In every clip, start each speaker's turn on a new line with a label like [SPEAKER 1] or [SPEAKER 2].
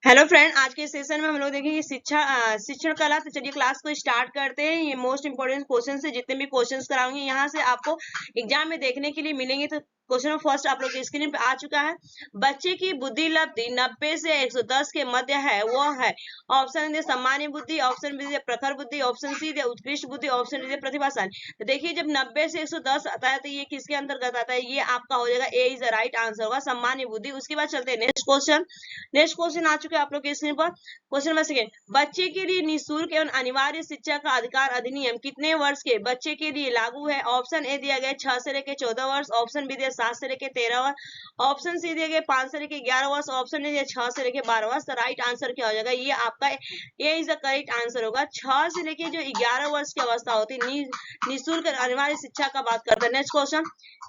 [SPEAKER 1] Hello friend, आज के session में हम लोग देखेंगे शिक्षण कला। तो चलिए क्लास को स्टार्ट करते हैं। ये मोस्ट इंपोर्टेंट क्वेश्चन है, जितने भी क्वेश्चंस कराऊंगी यहाँ से आपको एग्जाम में देखने के लिए मिलेंगे। तो क्वेश्चन फर्स्ट आप लोग के स्क्रीन पे आ चुका है। बच्चे की बुद्धि लब्धि 90 से 110 के मध्य है, वो है ऑप्शन दे सामान्य बुद्धि, ऑप्शन बी दे प्रखर बुद्धि, ऑप्शन सी दे उत्कृष्ट बुद्धि, ऑप्शन डी दे प्रतिभाशाली। तो देखिए, जब 90 से 110 आता है तो ये किसके अंतर्गत आता है? ये आपका हो जाएगा ए इज द राइट आंसर होगा, सामान्य बुद्धि। उसके बाद चलते हैं नेक्स्ट क्वेश्चन। नेक्स्ट क्वेश्चन आ चुके हैं आप लोग के स्क्रीन पर। क्वेश्चन नंबर सेकेंड, बच्चे के लिए निःशुल्क एवं अनिवार्य शिक्षा का अधिकार अधिनियम कितने वर्ष के बच्चे के लिए लागू है? ऑप्शन ए दिया गया 6 से लेकर 14 वर्ष, ऑप्शन बी दिया 7 से लेकर 13 वर्ष, ऑप्शन सी दिया गया 5 से लेकर 11 वर्ष, ऑप्शन डी दिया 6 से लेकर 12 वर्ष। तो राइट आंसर क्या हो जाएगा? ये आपका ए इज द करेक्ट आंसर होगा। 6 से लेकर जो 11 वर्ष की अवस्था होती है निःशुल्क अनिवार्य शिक्षा का बात करते हैं। नेक्स्ट क्वेश्चन,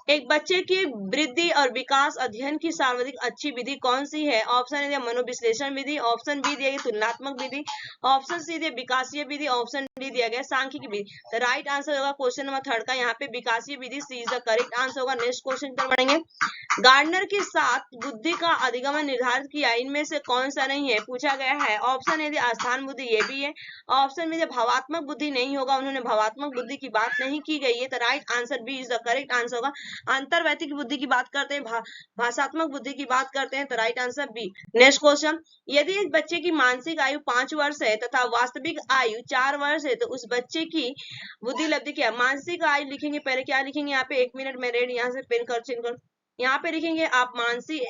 [SPEAKER 1] एक बच्चे की वृद्धि और विकास अध्ययन की सर्वाधिक अच्छी विधि कौन सी है? ऑप्शन ए मनोविश्लेषण विधि, ऑप्शन बी दिया गया तुलनात्मक विधि, ऑप्शन सी दिया विकासीय विधि, ऑप्शन डी दिया गया सांख्यिकी विधि। तो राइट आंसर होगा क्वेश्चन नंबर थर्ड का, यहाँ पे विकासीय विधि सी इज द करेक्ट आंसर होगा। नेक्स्ट क्वेश्चन पर बढ़ेंगे। गार्डनर के साथ बुद्धि का अधिगमन निर्धारित किया, इनमें से कौन सा नहीं है? पूछा गया है। ऑप्शन ए आस्थान बुद्धि, ये भी है। ऑप्शन में भावात्मक बुद्धि नहीं होगा, उन्होंने भावात्मक बुद्धि की बात नहीं की गई है। तो right answer B is the correct answer होगा। अंतर्वैतिक बुद्धि की बात करते हैं, भाषात्मक बुद्धि की बात करते हैं। तो right answer B. Next question, यदि एक बच्चे की मानसिक आयु 5 वर्ष है तथा वास्तविक आयु 4 वर्ष है तो उस बच्चे की बुद्धि लब्धि क्या? मानसिक आयु लिखेंगे, पहले क्या लिखेंगे यहाँ पे? 1 मिनट में रेड यहाँ से पेन कर चिन्ह कर यहाँ पे लिखेंगे आप मानसिक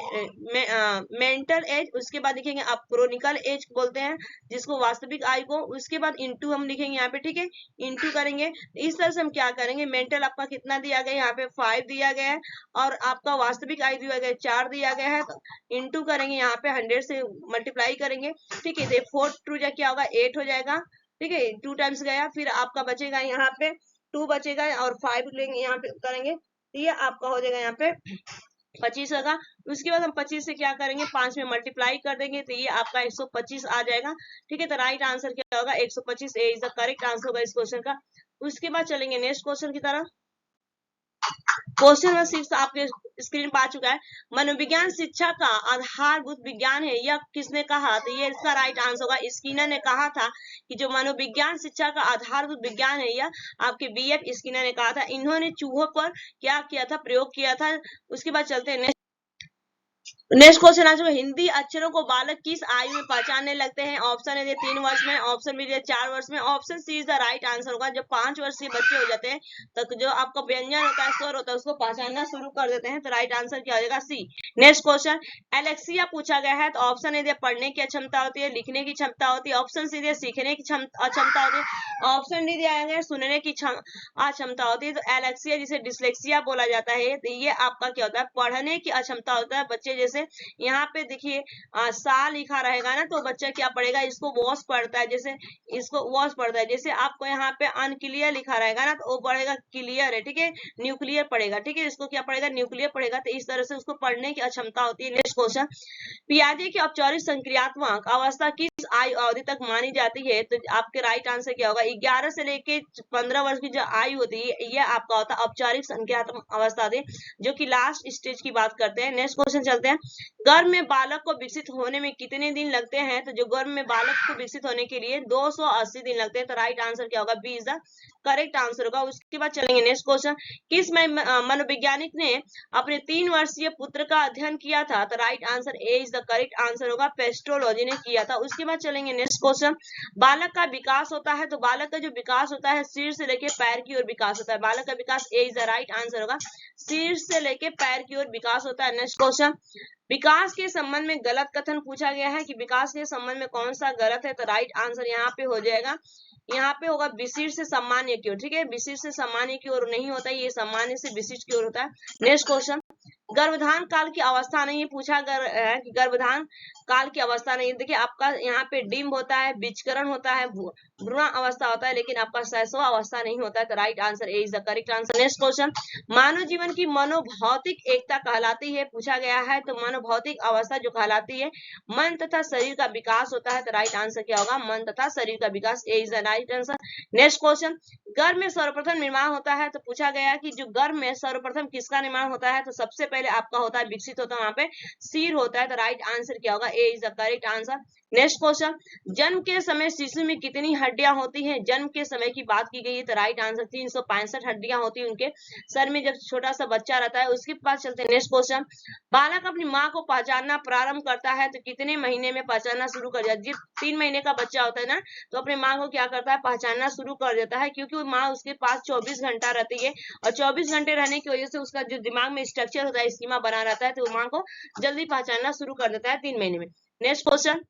[SPEAKER 1] मेंटल एज, उसके बाद लिखेंगे आप क्रोनिकल एज बोलते हैं जिसको वास्तविक आयु को, उसके बाद इंटू हम लिखेंगे यहाँ पे, ठीक है, इंटू करेंगे। इस तरह से हम क्या करेंगे, मेंटल आपका कितना दिया गया है? यहाँ पे 5 दिया गया है और आपका वास्तविक आयु दिया गया है 4 दिया गया है। तो इंटू करेंगे यहाँ पे 100 से मल्टीप्लाई करेंगे, ठीक है। 4 टू जा क्या होगा? 8 हो जाएगा, ठीक है। 2 टाइम्स गया, फिर आपका बचेगा यहाँ पे 2 बचेगा और 5 लेंगे यहाँ पे करेंगे, ये आपका हो जाएगा यहाँ पे 25 होगा। उसके बाद हम 25 से क्या करेंगे? 5 में मल्टीप्लाई कर देंगे तो ये आपका 125 आ जाएगा, ठीक है। तो राइट आंसर क्या होगा? 125 ए इज द करेक्ट आंसर होगा इस क्वेश्चन का। उसके बाद चलेंगे नेक्स्ट क्वेश्चन की तरफ। क्वेश्चन नंबर 6 आपके स्क्रीन पर आ चुका है। मनोविज्ञान शिक्षा का आधारभूत विज्ञान है, यह किसने कहा? तो ये इसका राइट आंसर होगा। स्किनर ने कहा था कि जो मनोविज्ञान शिक्षा का आधारभूत विज्ञान है, यह आपके बीएफ स्किनर ने कहा था। इन्होंने चूहों पर क्या किया था? प्रयोग किया था। उसके बाद चलते हैं नेक्स्ट क्वेश्चन आ चुका है। हिंदी अक्षरों को बालक किस आयु में पहचानने लगते हैं? ऑप्शन ए 3 वर्ष में, ऑप्शन बी 4 वर्ष में, option C is the right answer होगा। जब 5 वर्ष के बच्चे हो जाते हैं तो जो आपका व्यंजन होता है, स्वर होता है, उसको पहचानना शुरू कर देते हैं। तो राइट आंसर क्या हो जाएगा? सी। नेक्स्ट क्वेश्चन, एलेक्सिया पूछा गया है। तो ऑप्शन ए पढ़ने की क्षमता होती है, लिखने की क्षमता होती है, ऑप्शन सी सीखने की अक्षमता होती है, ऑप्शन डी दिया गया सुनने की अक्षमता होती है। तो एलेक्सिया जिसे डिसलेक्सिया बोला जाता है, तो ये आपका क्या होता है? पढ़ने की अक्षमता होता है। बच्चे जैसे यहाँ पे देखिए सा लिखा रहेगा ना, तो बच्चा क्या पढ़ेगा? इसको वॉश पढ़ता है, जैसे इसको वॉश पढ़ता है। जैसे आपको यहाँ पे अनक्लियर लिखा रहेगा ना, तो वो पढ़ेगा क्लियर है, ठीक है, न्यूक्लियर पढ़ेगा, ठीक है। इसको क्या पढ़ेगा? न्यूक्लियर पढ़ेगा। तो इस तरह से उसको पढ़ने की अक्षमता होती है। नेक्स्ट क्वेश्चन, पियाजे की औपचारिक संक्रियात्मक अवस्था किस आयु अवधि तक मानी जाती है? तो आपके राइट आंसर क्या होगा? 11 से लेके 15 वर्ष की जो आयु होती है, यह आपका होता है औपचारिक संक्रियात्मक अवस्था होती है, जो कि लास्ट स्टेज की बात करते हैं। नेक्स्ट क्वेश्चन चलते हैं। गर्भ में बालक को विकसित होने में कितने दिन लगते हैं? तो जो गर्भ में बालक को विकसित होने के लिए 280 दिन लगते हैं। तो राइट आंसर क्या होगा? B is the correct answer होगा। उसके बाद चलेंगे नेक्स्ट क्वेश्चन, किस मनोवैज्ञानिक ने अपने 3 वर्षीय पुत्र का अध्ययन किया था? तो right answer A is the correct answer होगा, पेस्ट्रोलॉजी ने किया था। उसके बाद चलेंगे नेक्स्ट क्वेश्चन, बालक का विकास होता है, तो बालक का जो विकास होता है सिर से लेके पैर की ओर विकास होता है। बालक का विकास A is the right answer होगा, सिर से लेके पैर की ओर विकास होता है। नेक्स्ट क्वेश्चन, विकास के संबंध में गलत कथन पूछा गया है कि विकास के संबंध में कौन सा गलत है? तो राइट आंसर यहाँ पे हो जाएगा, यहाँ पे होगा विशिष्ट से सामान्य की ओर, ठीक है। विशिष्ट से सामान्य की ओर नहीं होता है, ये सामान्य से विशिष्ट की ओर होता है। नेक्स्ट क्वेश्चन, गर्भधान काल की अवस्था नहीं पूछा है कि गर्भधान काल की अवस्था नहीं। देखिए आपका यहाँ पे डिम्ब होता है, बीजकरण होता है, भ्रूण अवस्था होता है, लेकिन आपका शैशव अवस्था नहीं होता है। तो right answer A is the correct answer. Next question, मानव जीवन की मनोभौतिक एकता कहलाती है, पूछा गया है। तो मनोभौतिक अवस्था जो कहलाती है, मन तथा शरीर का विकास होता है। तो राइट आंसर क्या होगा? मन तथा शरीर का विकास, A is the right answer. Next question, गर्भ में सर्वप्रथम निर्माण होता है, तो पूछा गया कि जो गर्भ में सर्वप्रथम किसका निर्माण होता है, तो सबसे पहले आपका होता है, विकसित होता है वहां पे सिर होता है, तो राइट आंसर क्या होगा, A is the correct answer. Next question, जन्म के समय शिशु में कितनी हड्डियां होती हैं, जन्म के समय की बात की गई है, तो राइट आंसर 365 हड्डियां होती है उनके सर में जब छोटा सा बच्चा रहता है। उसके पास चलते हैं नेक्स्ट क्वेश्चन, बालक अपनी माँ को पहचानना प्रारंभ करता है, तो कितने महीने में पहचानना शुरू कर दिया, जब 3 महीने का बच्चा होता है ना, तो अपने माँ को क्या करता है, पहचानना शुरू कर देता है, क्योंकि माँ उसके पास 24 घंटा रहती है, और 24 घंटे रहने की वजह से उसका जो दिमाग में स्ट्रक्चर होता है, स्कीमा बना रहता है, तो माँ को जल्दी पहचानना शुरू कर देता है 3 महीने में। नेक्स्ट क्वेश्चन,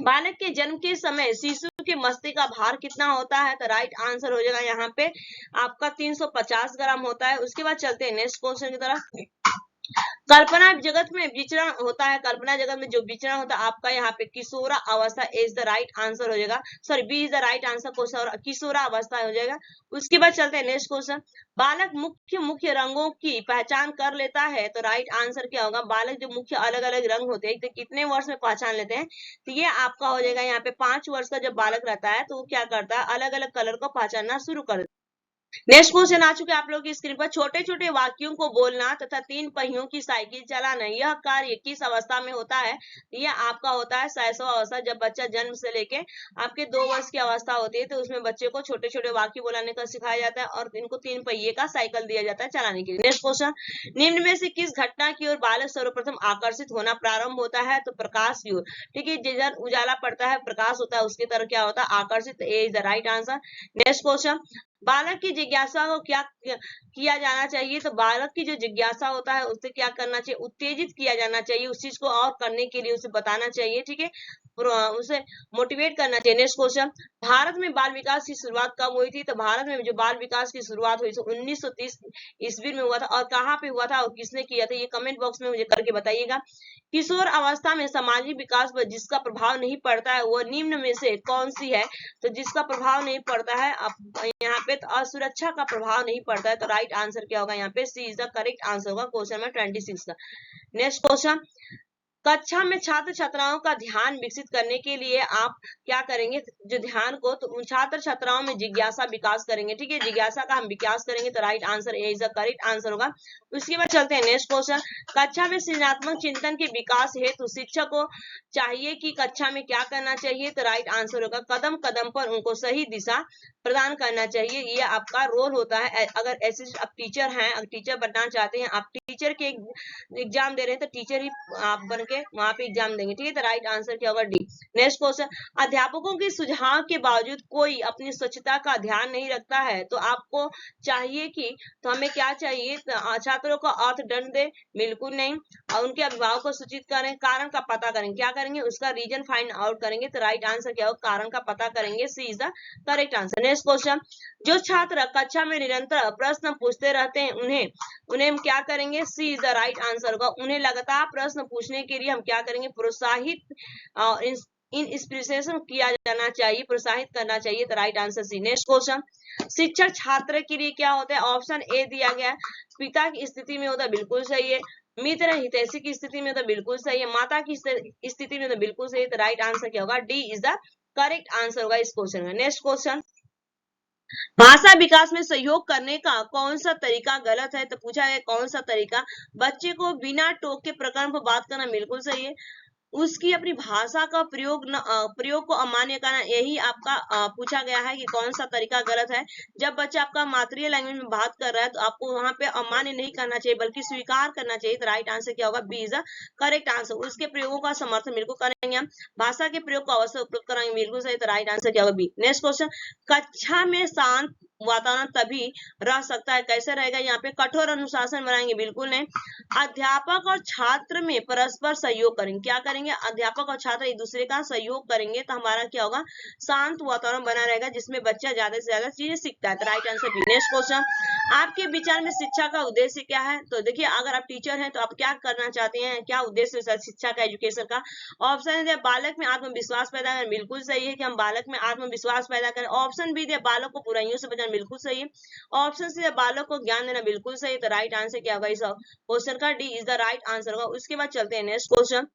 [SPEAKER 1] बालक के जन्म के समय शिशु के मस्तिष्क का भार कितना होता है, तो राइट आंसर हो जाएगा यहाँ पे आपका 350 ग्राम होता है। उसके बाद चलते हैं नेक्स्ट क्वेश्चन की तरफ, कल्पना जगत में विचरण होता है, कल्पना जगत में जो विचरण होता है आपका यहाँ पे किशोरा अवस्था इज द राइट आंसर हो जाएगा, sorry B is the right answer, किशोरा अवस्था हो जाएगा। उसके बाद चलते हैं नेक्स्ट क्वेश्चन, बालक मुख्य रंगों की पहचान कर लेता है, तो राइट आंसर क्या होगा, बालक जो मुख्य अलग अलग रंग होते हैं तो कितने वर्ष में पहचान लेते हैं, तो ये आपका हो जाएगा यहाँ पे 5 वर्ष का जब बालक रहता है तो वो क्या करता है, अलग अलग कलर को पहचानना शुरू कर। नेक्स्ट क्वेश्चन आ चुके आप लोगों की स्क्रीन पर, छोटे छोटे वाक्यों को बोलना तथा 3 पहियों की साइकिल चलाना, यह कार्य किस अवस्था में होता है, यह आपका होता है शैशव अवस्था, जब बच्चा जन्म से लेके आपके 2 वर्ष की अवस्था होती है, तो उसमें बच्चे को छोटे छोटे वाक्य बोलाने का सिखाया जाता है और इनको 3 पहिए का साइकिल दिया जाता है चलाने के लिए। नेक्स्ट क्वेश्चन, निम्न में से किस घटना की ओर बालक सर्वप्रथम आकर्षित होना प्रारंभ होता है, तो प्रकाश की ओर, ठीक है, जिधर उजाला पड़ता है, प्रकाश होता है, उसकी तरफ क्या होता है, आकर्षित, A is the right answer. Next question, बालक की जिज्ञासा को क्या किया जाना चाहिए, तो बालक की जो जिज्ञासा होता है उसे क्या करना चाहिए, उत्तेजित किया जाना चाहिए, उस चीज को और करने के लिए उसे बताना चाहिए, ठीक है, उसे मोटिवेट करना चाहिए। नेक्स्ट क्वेश्चन, भारत में बाल विकास की शुरुआत कब हुई थी, तो भारत में जो बाल विकास की शुरुआत हुई थी 1930 ईस्वी में हुआ था, और कहाँ पे हुआ था और किसने किया था, ये कमेंट बॉक्स में मुझे करके बताइएगा। किशोर अवस्था में सामाजिक विकास पर जिसका प्रभाव नहीं पड़ता है वह निम्न में से कौन सी है, तो जिसका प्रभाव नहीं पड़ता है यहाँ पे, तो असुरक्षा का प्रभाव नहीं पड़ता है, तो राइट आंसर क्या होगा यहाँ पे, सी इज द करेक्ट आंसर होगा क्वेश्चन नंबर 26 का। नेक्स्ट क्वेश्चन, कक्षा में छात्र छात्राओं का ध्यान विकसित करने के लिए आप क्या करेंगे, जो ध्यान को, तो छात्र छात्राओं में जिज्ञासा विकास करेंगे, ठीक है, जिज्ञासा का हम विकास करेंगे, तो right answer A is the correct answer होगा। उसके बाद चलते हैं नेक्स्ट क्वेश्चन, कक्षा में सृजनात्मक चिंतन के विकास हेतु शिक्षक को चाहिए कि कक्षा में क्या करना चाहिए, तो राइट आंसर होगा कदम कदम पर उनको सही दिशा प्रदान करना चाहिए, ये आपका रोल होता है। अगर ऐसे आप टीचर हैं, अगर टीचर बनना चाहते हैं, आप टीचर के एग्जाम दे रहे हैं, तो टीचर ही आप बन के वहां पे एग्जाम देंगे, ठीक है, तो राइट आंसर क्या होगा, डी। नेक्स्ट क्वेश्चन, अध्यापकों के सुझाव के बावजूद कोई अपनी स्वच्छता का ध्यान नहीं रखता है, तो आपको चाहिए कि, तो हमें क्या चाहिए, छात्रों को अर्थदंड दे, बिल्कुल नहीं, और उनके अभिभावक को सूचित करें, कारण का पता करेंगे, क्या करेंगे, उसका रीजन फाइंड आउट करेंगे, तो राइट आंसर क्या होगा, कारण का पता करेंगे, C is the correct answer. Next question, जो छात्र कक्षा में निरंतर प्रश्न पूछते रहते हैं उन्हें हम क्या करेंगे, C is the right answer होगा, उन्हें लगातार प्रश्न पूछने के लिए हम क्या करेंगे, प्रोत्साहित इंस्पिरेशन किया जाना चाहिए, प्रोत्साहित करना चाहिए, तो right answer C. Next question, शिक्षक छात्र के लिए क्या होता है, ऑप्शन ए दिया गया है, पिता की स्थिति में होता है, बिल्कुल सही है, मित्र हितैषी की स्थिति में होता है, बिल्कुल सही है, माता की स्थिति में होता है, बिल्कुल सही है, तो राइट आंसर क्या होगा, D is the correct answer होगा इस क्वेश्चन में। नेक्स्ट क्वेश्चन, भाषा विकास में सहयोग करने का कौन सा तरीका गलत है, तो पूछा है कौन सा तरीका, बच्चे को बिना टोक के प्रकरण पर बात करना बिल्कुल सही है, उसकी अपनी भाषा का प्रयोग को अमान्य करना, यही आपका पूछा गया है कि कौन सा तरीका गलत है। जब बच्चा आपका मातृ लैंग्वेज में बात कर रहा है तो आपको वहां पे अमान्य नहीं करना चाहिए बल्कि स्वीकार करना चाहिए, तो राइट आंसर क्या होगा, B is the correct answer. उसके प्रयोगों का समर्थन बिल्कुल करेंगे हम, भाषा के प्रयोग को अवश्य उपलब्ध कराएंगे, बिल्कुल सही, तो राइट आंसर क्या होगा, बी। नेक्स्ट क्वेश्चन, कक्षा में शांत वातावरण तभी रह सकता है, कैसे रहेगा, यहाँ पे कठोर अनुशासन बनाएंगे, बिल्कुल नहीं, अध्यापक और छात्र में परस्पर सहयोग करेंगे, क्या करेंगे, अध्यापक और छात्र एक दूसरे का सहयोग करेंगे, तो हमारा क्या होगा, शांत वातावरण बना रहेगा जिसमें बच्चा ज्यादा से ज्यादा चीजें सीखता है, तो right answer B. Next question, आपके विचार में शिक्षा का उद्देश्य क्या है, तो देखिए अगर आप टीचर हैं तो आप क्या करना चाहते हैं, क्या उद्देश्य है शिक्षा का, एजुकेशन का, ऑप्शन है बालक में आत्मविश्वास पैदा करें, बिल्कुल सही है कि हम बालक में आत्मविश्वास पैदा करें, ऑप्शन बी दे बालक को बुराइयों से बचाएं, देना बिल्कुल सही है। ऑप्शन सी बालक को ज्ञान देना बिल्कुल सही, तो राइट आंसर क्या होगा इस क्वेश्चन का? D is the right answer होगा। उसके बाद चलते हैं नेक्स्ट क्वेश्चन।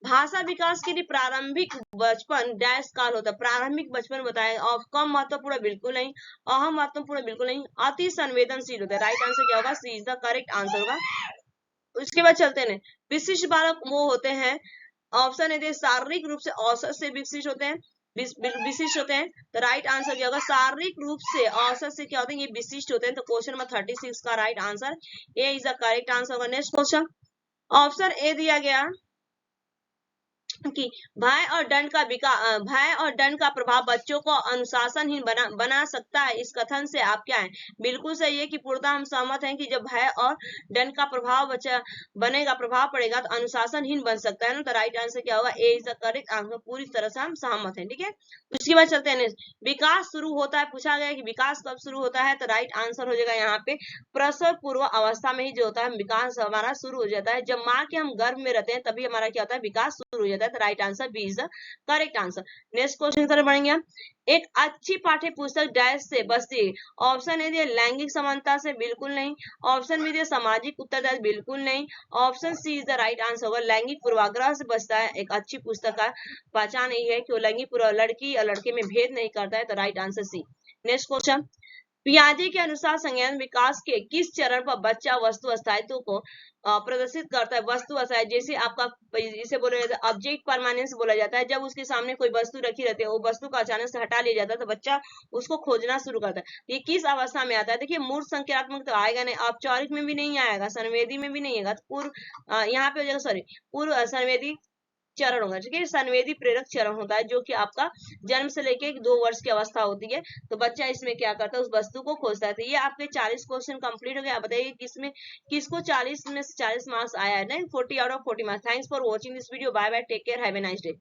[SPEAKER 1] भाषा विकास के लिए प्रारंभिक बचपन डैश काल होता है। प्रारंभिक बचपन बताया, और कम महत्वपूर्ण बिल्कुल नहीं, अहम महत्वपूर्ण बिल्कुल नहीं, अति संवेदनशील होता है। राइट आंसर क्या होगा? सी इज द करेक्ट आंसर होगा। उसके बाद चलते हैं विशिष्ट बालक वो होते हैं, ऑप्शन है शारीरिक रूप से औसत से विकसित होते हैं, विशिष्ट होते हैं, तो राइट आंसर क्या होगा? शारीरिक रूप से औसत से क्या होते हैं? ये विशिष्ट होते हैं। तो क्वेश्चन नंबर 36 का right answer A is the correct answer होगा। नेक्स्ट क्वेश्चन, ऑप्शन ए दिया गया कि भय और दंड का प्रभाव बच्चों को अनुशासनहीन बना सकता है। इस कथन से आप क्या है? बिल्कुल सही है कि पूर्णतः हम सहमत हैं कि जब भय और दंड का प्रभाव प्रभाव पड़ेगा तो अनुशासनहीन बन सकता है ना। तो राइट आंसर क्या होगा? A is the correct answer. पूरी तरह से हम सहमत हैं, ठीक है। उसके बाद चलते हैं, विकास शुरू होता है, पूछा गया कि विकास कब शुरू होता है, तो राइट आंसर हो जाएगा यहाँ पे प्रसव पूर्व अवस्था में ही जो होता है विकास हमारा शुरू हो जाता है। जब माँ के हम गर्भ में रहते हैं तभी हमारा क्या होता है? विकास शुरू हो जाता है। तो right answer B is the correct answer. Next question तरफ बढ़ेंगे। एक अच्छी पाठ्य पुस्तक डैश से बचती है। ऑप्शन ए दिया लैंगिक समानता से, बिल्कुल नहीं। ऑप्शन बी दिया सामाजिक उत्तरदायित्व, बिल्कुल नहीं। Option C is the right answer होगा लैंगिक पूर्वाग्रह से बचता है। एक अच्छी पुस्तक का पहचान यही है कि वो लैंगिक लड़की और लड़के में भेद नहीं करता है। तो right answer C. Next question, पियाजे के अनुसार संज्ञान विकास के किस चरण पर बच्चा वस्तु अस्थायित्व को प्रदर्शित करता है? वस्तु अस्थायी, जैसे आपका इसे बोला जाता है ऑब्जेक्ट परमानेंस बोला जाता है। जब उसके सामने कोई वस्तु रखी रहती है, वो वस्तु को अचानक से हटा लिया जाता है तो बच्चा उसको खोजना शुरू करता है। ये किस अवस्था में आता है? देखिए मूर्त संख्यात्मक तो आएगा नहीं, औपचारिक में भी नहीं आएगा, संवेदी में भी नहीं आएगा, पूर्व यहाँ पे हो जाएगा, सॉरी पूर्व संवेदी चरण होगा, ठीक है। संवेदी प्रेरक चरण होता है जो कि आपका जन्म से लेके 2 वर्ष की अवस्था होती है। तो बच्चा इसमें क्या करता है? उस वस्तु को खोजता है। तो ये आपके 40 क्वेश्चन कंप्लीट हो गया। आप बताइए किसको 40 में से 40 मार्क्स आया है? नहीं, 40 out of 40 marks. Thanks for watching this video. Bye bye, take care, have a nice day.